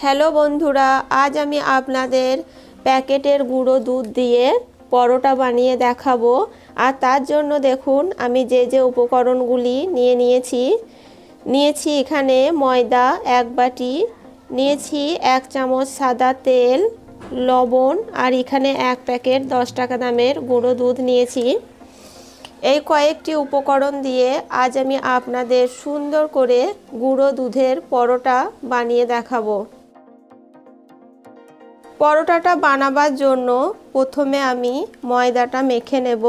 Hello বন্ধুরা, আজ আমি আপনাদের প্যাকেটের গুঁড়ো দুধ দিয়ে পরোটা বানিয়ে দেখাবো। আর তার জন্য দেখুন আমি যে উপকরণগুলি নিয়েছি এখানে ময়দা 1 বাটি, নিয়েছি 1 চামচ সাদা তেল, লবণ, আর এখানে 1 প্যাকেট 10 টাকা দামের গুঁড়ো দুধ নিয়েছি। এই কয়েকটি উপকরণ দিয়ে আজ আমি আপনাদের সুন্দর করে গুঁড়ো দুধের পরোটা বানিয়ে দেখাবো। পরোটাটা বানাবার জন্য প্রথমে আমি ময়দাটা মেখে নেব।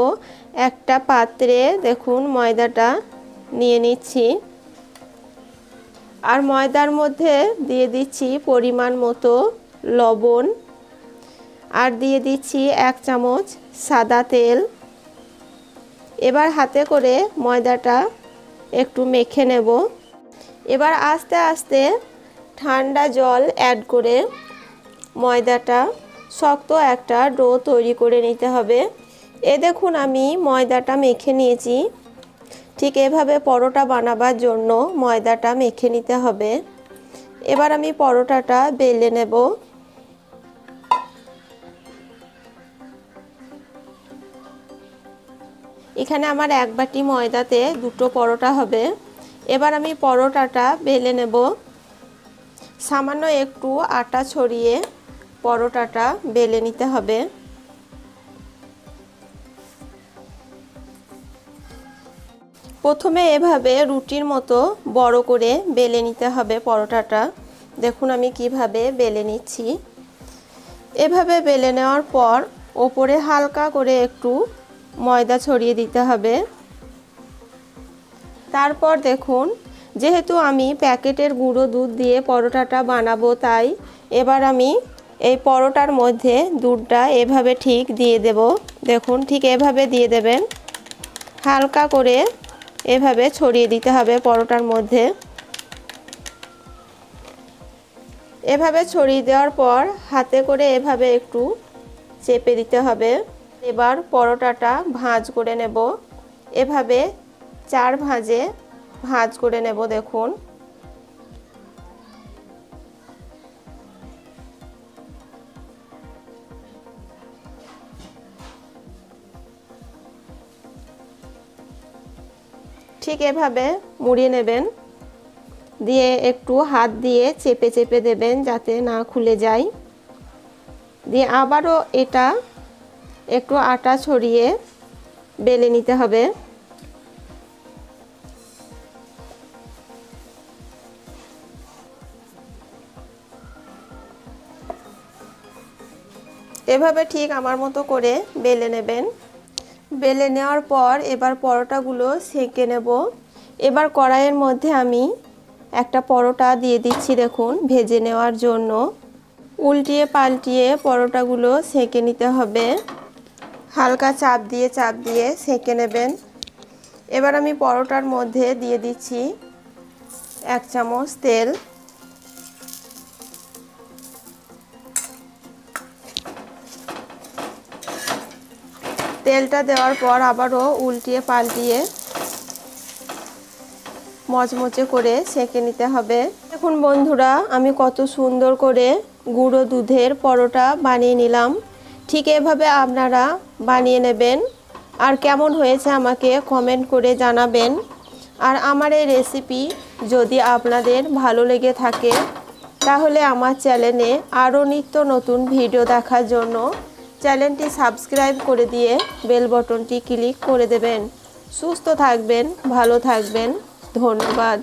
একটা পাত্রে দেখুন ময়দাটা নিয়ে নিচ্ছি, আর ময়দার মধ্যে দিয়ে দিচ্ছি পরিমাণ মতো লবণ, আর দিয়ে দিচ্ছি 1 চামচ সাদা তেল। এবার হাতে করে ময়দাটা একটু মেখে নেব। এবার আস্তে আস্তে ঠান্ডা জল অ্যাড করে ময়দাটা শক্ত একটা ডো তৈরি করে নিতে হবে। দেখুন আমি ময়দাটা মেখে নিয়েছি। ঠিক এভাবে পরোটা বানাবার জন্য ময়দাটা মেখে নিতে হবে। এবার আমি পরোটাটা বেলে নেব। এখানে আমার 1 বাটি ময়দাতে 2টো পরোটা হবে। এবার আমি পরোটাটা বেলে নেব। সামান্য একটু আটা ছড়িয়ে পরোটাটা বেলে নিতে হবে। প্রথমে এভাবে রুটির মতো বড় করে বেলে নিতে হবে পরোটাটা। দেখুন আমি কিভাবে বেলে নিচ্ছি। এভাবে বেলে নেওয়ার পর ওপরে হালকা করে একটু ময়দা ছড়িয়ে দিতে হবে। তারপর দেখুন যেহেতু আমি প্যাকেটের গুঁড়ো দুধ দিয়ে পরোটাটা বানাবো, তাই এবার আমি এই পরোটার মধ্যে দুধটা এভাবে ঠিক দিয়ে দেব। দেখুন ঠিক এভাবে দিয়ে দেবেন। হালকা করে এভাবে ছড়িয়ে দিতে হবে পরোটার মধ্যে। এভাবে ছড়িয়ে দেওয়ার পর হাতে করে এভাবে একটু চেপে দিতে হবে। এবার পরোটাটা ভাঁজ করে নেব। এভাবে 4 ভাঁজে ভাঁজ করে নেব। দেখুন ঠিক এভাবে মুড়িয়ে নেবেন, দিয়ে একটু হাত দিয়ে চেপে চেপে দেবেন যাতে না খুলে যায়। দিয়ে আবারও এটা একটু আটা ছড়িয়ে বেলে নিতে হবে। এভাবে ঠিক আমার মতো করে বেলে নেবেন। বেলে নেওয়ার পর এবার পরোটাগুলো সেঁকে নেব। এবার কড়াইয়ের মধ্যে আমি একটা পরোটা দিয়ে দিচ্ছি দেখুন ভেজে নেওয়ার জন্য। উল্টিয়ে পাল্টিয়ে পরোটাগুলো সেঁকে নিতে হবে। হালকা চাপ দিয়ে সেঁকে নেবেন। এবার আমি পরোটার মধ্যে দিয়ে দিচ্ছি 1 চামচ তেল। তেলটা দেওয়ার পর আবারও উল্টিয়ে পাল্টিয়ে মচমচে করে সেঁকে নিতে হবে। দেখুন বন্ধুরা আমি কত সুন্দর করে গুঁড়ো দুধের পরোটা বানিয়ে নিলাম। ঠিক এভাবে আপনারা বানিয়ে নেবেন। আর কেমন হয়েছে আমাকে কমেন্ট করে জানাবেন। আর আমার এই রেসিপি যদি আপনাদের ভালো লেগে থাকে তাহলে আমার চ্যানেলে আরও নিত্য নতুন ভিডিও দেখার জন্য চ্যানেলটি সাবস্ক্রাইব করে দিয়ে বেল বাটনটি ক্লিক করে দেবেন। সুস্থ থাকবেন, ভালো থাকবেন। ধন্যবাদ।